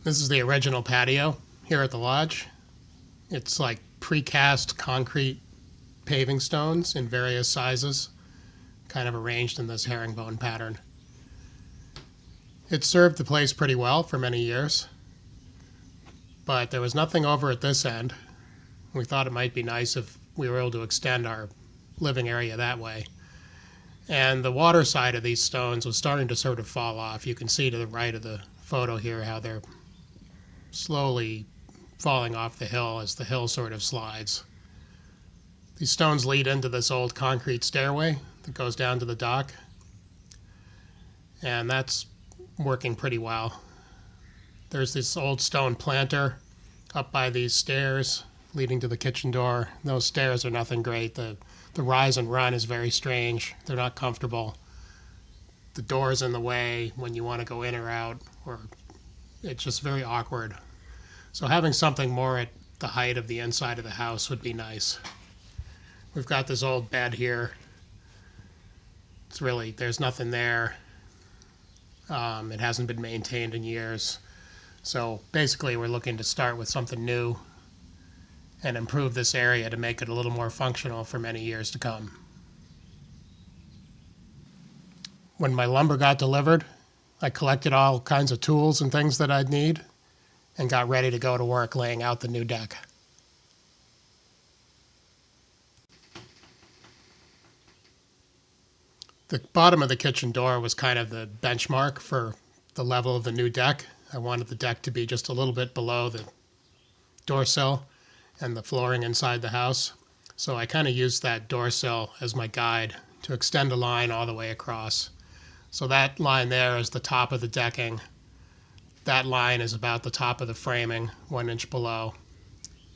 This is the original patio here at the lodge. It's like precast concrete paving stones in various sizes, kind of arranged in this herringbone pattern. It served the place pretty well for many years, but there was nothing over at this end. We thought it might be nice if we were able to extend our living area that way. And the water side of these stones was starting to sort of fall off. You can see to the right of the photo here how they're slowly falling off the hill as the hill sort of slides. These stones lead into this old concrete stairway that goes down to the dock, and that's working pretty well. There's this old stone planter up by these stairs leading to the kitchen door. Those stairs are nothing great. The rise and run is very strange. They're not comfortable. The door's in the way when you want to go in or out, or it's just very awkward. So having something more at the height of the inside of the house would be nice. We've got this old bed here. It's really, there's nothing there. It hasn't been maintained in years. So basically we're looking to start with something new and improve this area to make it a little more functional for many years to come. When my lumber got delivered, I collected all kinds of tools and things that I'd need and got ready to go to work laying out the new deck. The bottom of the kitchen door was kind of the benchmark for the level of the new deck. I wanted the deck to be just a little bit below the door sill and the flooring inside the house. So I kind of used that door sill as my guide to extend a line all the way across. So that line there is the top of the decking. That line is about the top of the framing, 1 inch below.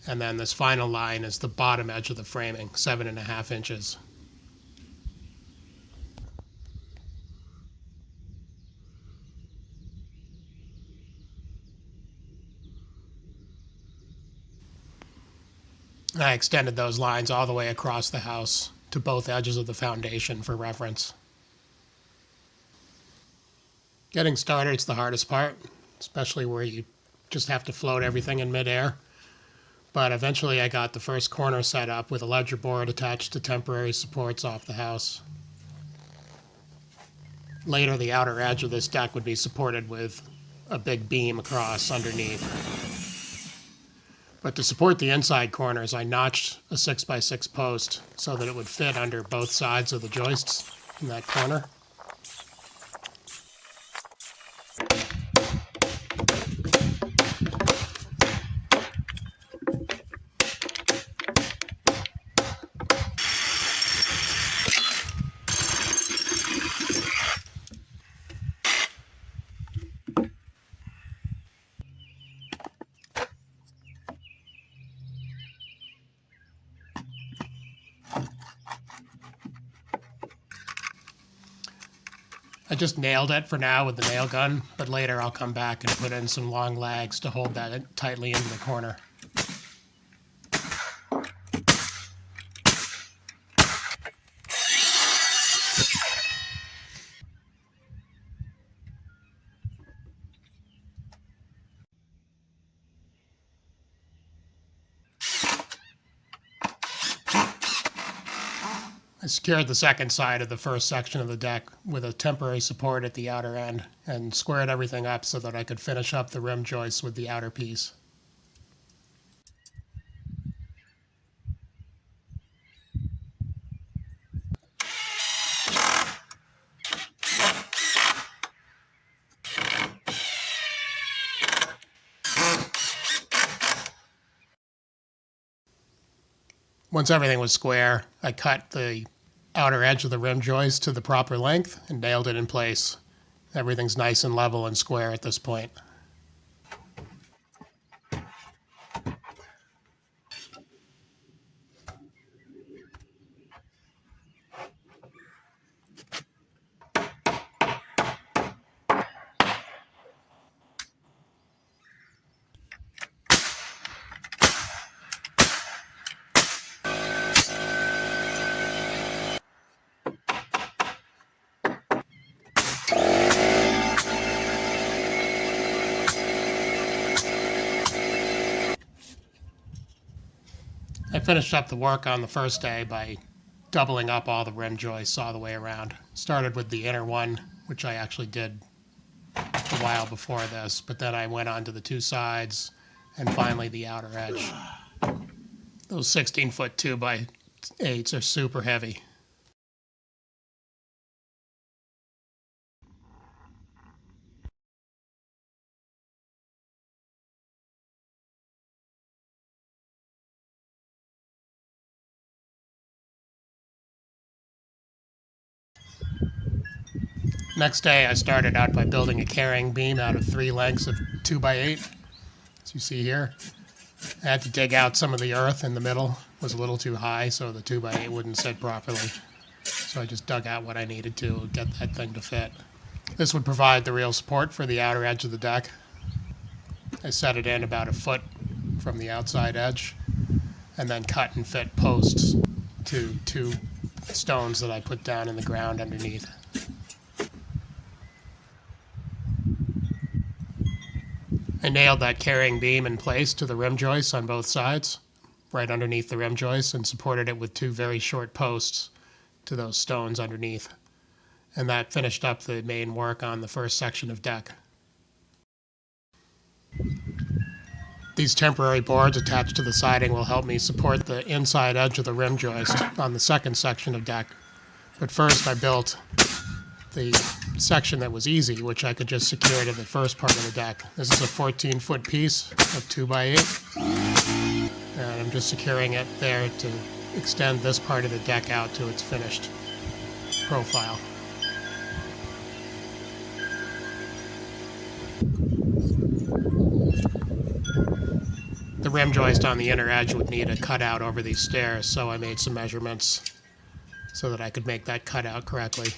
And then this final line is the bottom edge of the framing, 7.5 inches. I extended those lines all the way across the house to both edges of the foundation for reference. Getting started is the hardest part, especially where you just have to float everything in midair. But eventually I got the first corner set up with a ledger board attached to temporary supports off the house. Later, the outer edge of this deck would be supported with a big beam across underneath. But to support the inside corners, I notched a 6x6 post so that it would fit under both sides of the joists in that corner. I just nailed it for now with the nail gun, but later I'll come back and put in some long lags to hold that tightly into the corner. I secured the second side of the first section of the deck with a temporary support at the outer end and squared everything up so that I could finish up the rim joists with the outer piece. Once everything was square, I cut the outer edge of the rim joist to the proper length and nailed it in place. Everything's nice and level and square at this point. I finished up the work on the first day by doubling up all the rim joists all the way around. Started with the inner one, which I actually did a while before this, but then I went on to the two sides and finally the outer edge. Those 16-foot 2x8s are super heavy. Next day, I started out by building a carrying beam out of 3 lengths of 2x8, as you see here. I had to dig out some of the earth in the middle. It was a little too high, so the 2x8 wouldn't sit properly. So I just dug out what I needed to get that thing to fit. This would provide the real support for the outer edge of the deck. I set it in about a foot from the outside edge, and then cut and fit posts to 2 stones that I put down in the ground underneath. I nailed that carrying beam in place to the rim joists on both sides, right underneath the rim joists, and supported it with 2 very short posts to those stones underneath. And that finished up the main work on the first section of deck. These temporary boards attached to the siding will help me support the inside edge of the rim joist on the second section of deck. But first I built the section that was easy, which I could just secure to the first part of the deck. This is a 14-foot piece of 2x8, and I'm just securing it there to extend this part of the deck out to its finished profile. The rim joist on the inner edge would need a cutout over these stairs, so I made some measurements so that I could make that cutout correctly.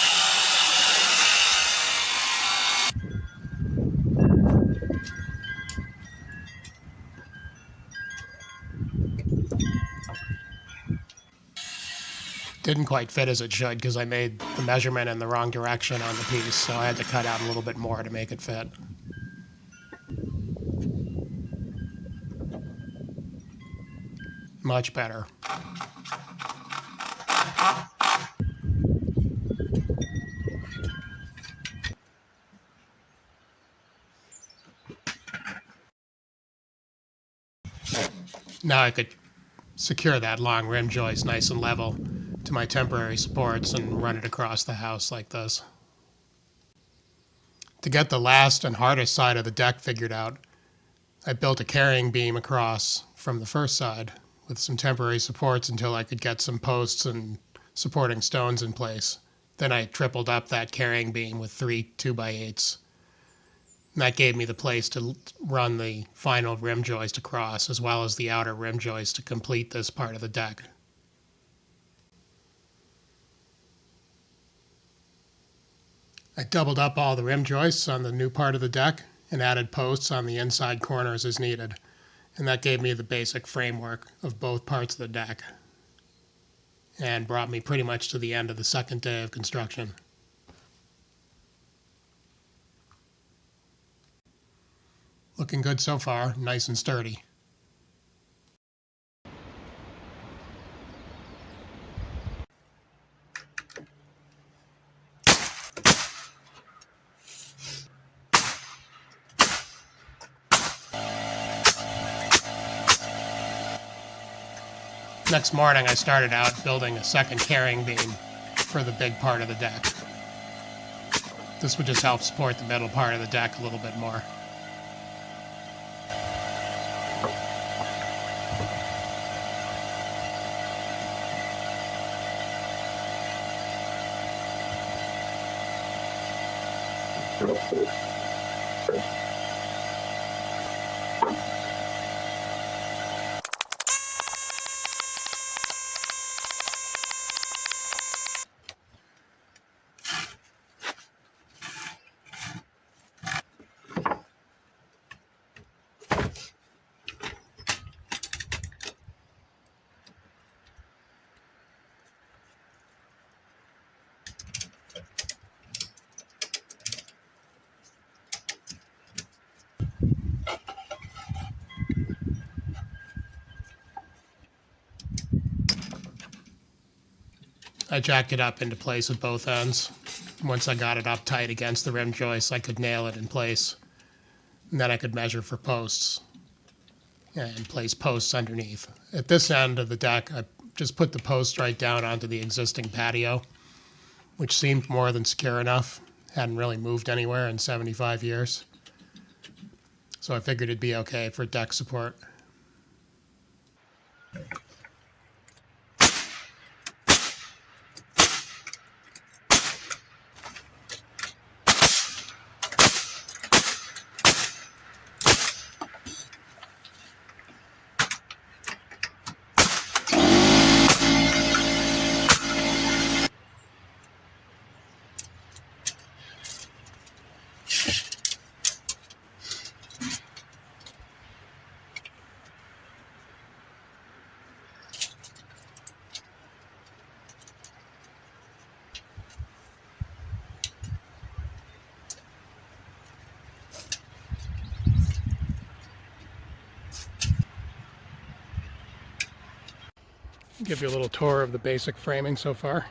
Didn't quite fit as it should because I made the measurement in the wrong direction on the piece, so I had to cut out a little bit more to make it fit. Much better. Now I could secure that long rim joist nice and level to my temporary supports and run it across the house like this. To get the last and hardest side of the deck figured out, I built a carrying beam across from the first side with some temporary supports until I could get some posts and supporting stones in place. Then I tripled up that carrying beam with 3 2x8s. And that gave me the place to run the final rim joist across, as well as the outer rim joist to complete this part of the deck. I doubled up all the rim joists on the new part of the deck and added posts on the inside corners as needed. And that gave me the basic framework of both parts of the deck and brought me pretty much to the end of the second day of construction. Looking good so far, nice and sturdy. Next morning, I started out building a second carrying beam for the big part of the deck. This would just help support the middle part of the deck a little bit more. I jacked it up into place at both ends. Once I got it up tight against the rim joist, I could nail it in place. And then I could measure for posts and place posts underneath. At this end of the deck, I just put the posts right down onto the existing patio, which seemed more than secure enough. Hadn't really moved anywhere in 75 years. So I figured it'd be okay for deck support. Give you a little tour of the basic framing so far.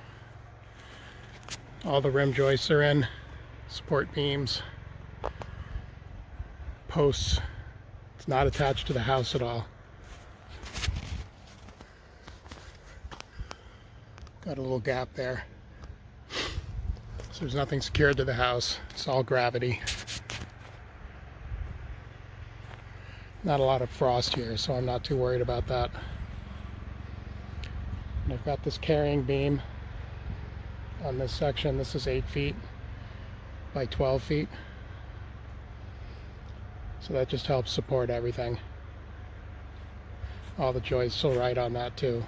All the rim joists are in, support beams, posts. It's not attached to the house at all. Got a little gap there. So there's nothing secured to the house. It's all gravity. Not a lot of frost here, so I'm not too worried about that. And I've got this carrying beam on this section. This is 8 feet by 12 feet. So that just helps support everything. All the joists will ride on that too.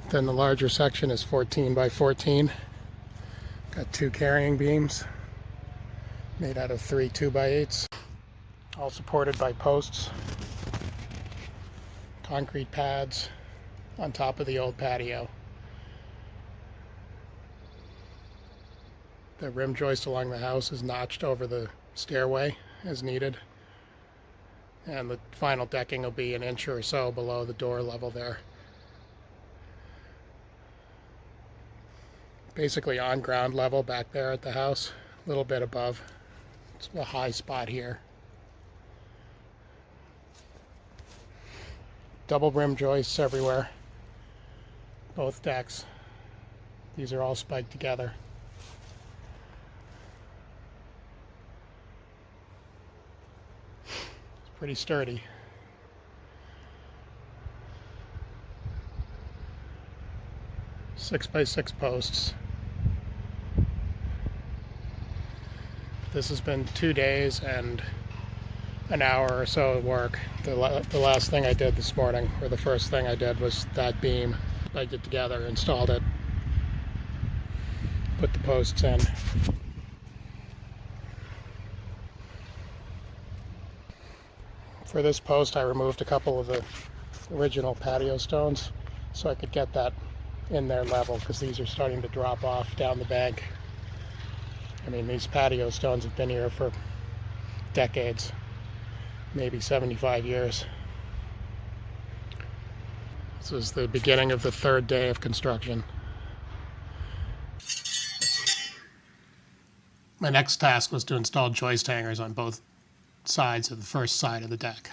Then the larger section is 14 by 14. Got 2 carrying beams made out of 3 2x8s, all supported by posts, concrete pads on top of the old patio. The rim joist along the house is notched over the stairway as needed, and the final decking will be an inch or so below the door level there. Basically on ground level back there at the house, a little bit above. It's a high spot here. Double rim joists everywhere, both decks. These are all spiked together. It's pretty sturdy. Six by 6 posts. This has been 2 days and an hour or so at work. The last thing I did this morning, or the first thing I did, was that beam. Spiked it together, installed it, put the posts in. For this post, I removed a couple of the original patio stones so I could get that in there level, because these are starting to drop off down the bank. I mean, these patio stones have been here for decades, maybe 75 years. This is the beginning of the 3rd day of construction. My next task was to install joist hangers on both sides of the first side of the deck.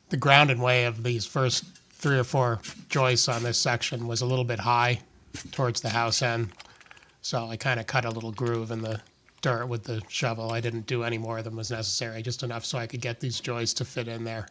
The grounding way of these first 3 or 4 joists on this section was a little bit high towards the house end. So I kind of cut a little groove in the dirt with the shovel. I didn't do any more than was necessary, just enough so I could get these joists to fit in there.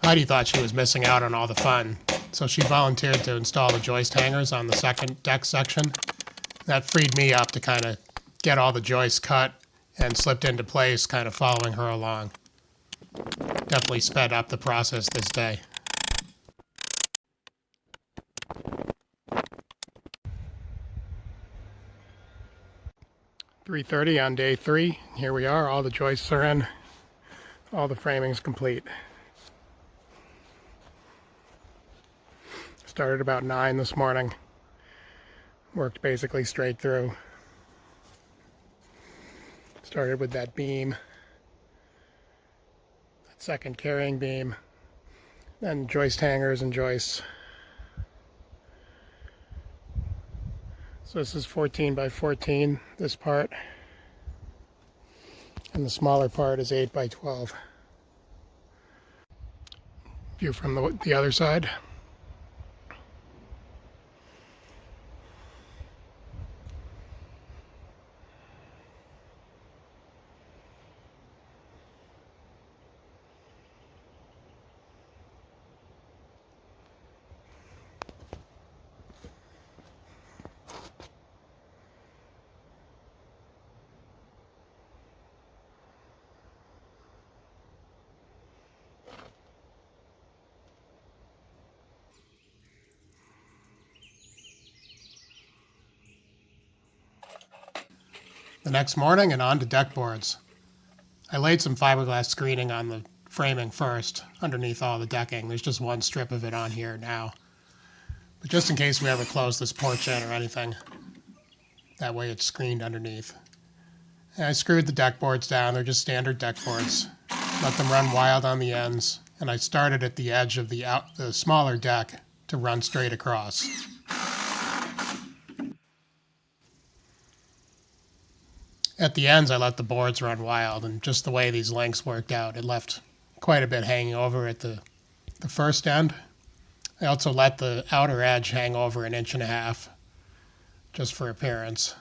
Heidi thought she was missing out on all the fun, so she volunteered to install the joist hangers on the second deck section. That freed me up to kind of get all the joists cut and slipped into place, kind of following her along. Definitely sped up the process this day. "3:30 on day 3. Here we are. All the joists are in. All the framing's complete. Started about 9 this morning. Worked basically straight through. Started with that beam, that second carrying beam, then joist hangers and joists. So this is 14 by 14, this part, and the smaller part is 8 by 12. View from the other side. The next morning and on to deck boards. I laid some fiberglass screening on the framing first, underneath all the decking. There's just one strip of it on here now. But just in case we ever close this porch in or anything, that way it's screened underneath. And I screwed the deck boards down. They're just standard deck boards. Let them run wild on the ends. And I started at the edge of the smaller deck to run straight across. At the ends, I let the boards run wild, and just the way these lengths worked out, it left quite a bit hanging over at the first end. I also let the outer edge hang over 1.5 inches, just for appearance.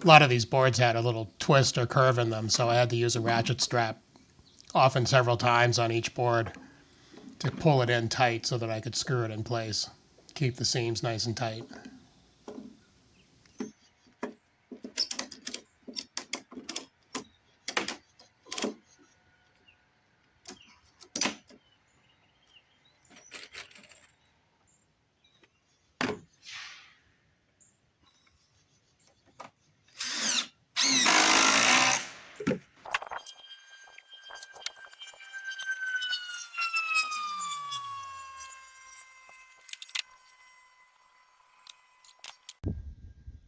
A lot of these boards had a little twist or curve in them, so I had to use a ratchet strap, often several times on each board, to pull it in tight so that I could screw it in place, keep the seams nice and tight.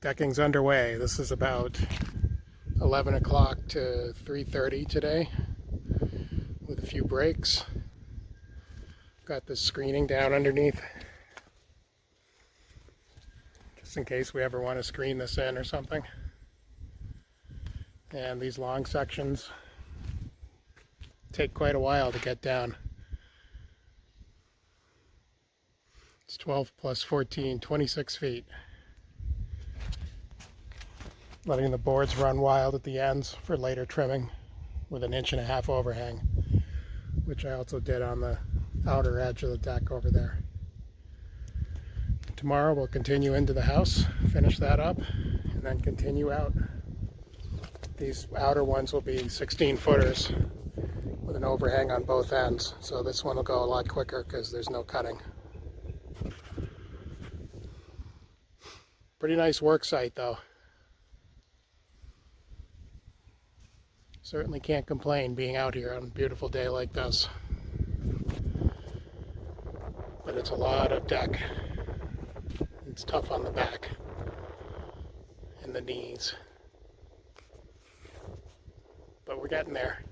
Decking's underway. This is about 11 o'clock to 3:30 today, with a few breaks. Got this screening down underneath, just in case we ever want to screen this in or something. And these long sections take quite a while to get down. It's 12 plus 14, 26 feet. Letting the boards run wild at the ends for later trimming with 1.5 inch overhang, which I also did on the outer edge of the deck over there. Tomorrow we'll continue into the house, finish that up, and then continue out. These outer ones will be 16 footers, with an overhang on both ends. So this one will go a lot quicker because there's no cutting. Pretty nice work site though. Certainly can't complain being out here on a beautiful day like this. But it's a lot of deck. It's tough on the back and the knees. But we're getting there.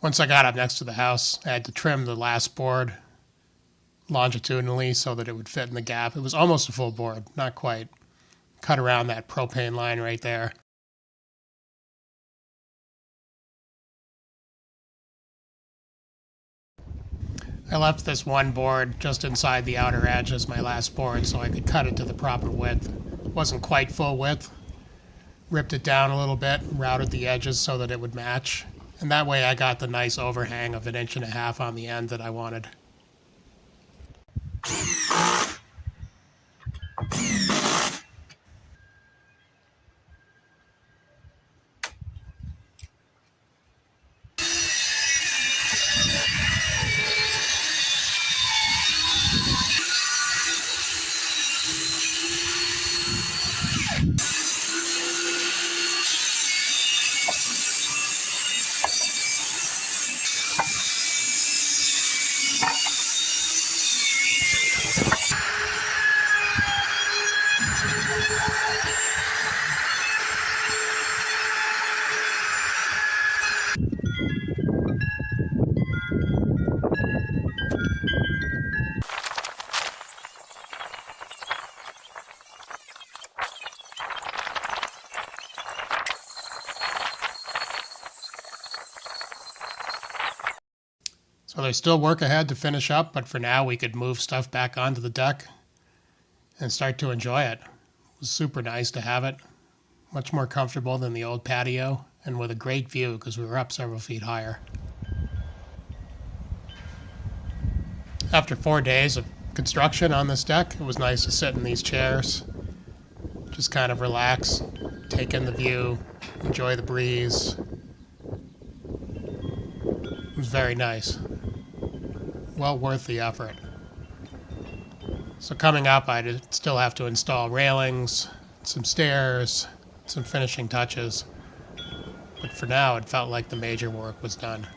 Once I got up next to the house, I had to trim the last board longitudinally so that it would fit in the gap. It was almost a full board, not quite. Cut around that propane line right there. I left this one board just inside the outer edge as my last board so I could cut it to the proper width. It wasn't quite full width. Ripped it down a little bit, routed the edges so that it would match. And that way I got the nice overhang of 1.5 inches on the end that I wanted. So there's still work ahead to finish up, but for now we could move stuff back onto the deck and start to enjoy it. It was super nice to have it. Much more comfortable than the old patio, and with a great view because we were up several feet higher. After 4 days of construction on this deck, it was nice to sit in these chairs, just kind of relax, take in the view, enjoy the breeze. It was very nice. Well worth the effort. So coming up, I still have to install railings, some stairs, some finishing touches. But for now, it felt like the major work was done.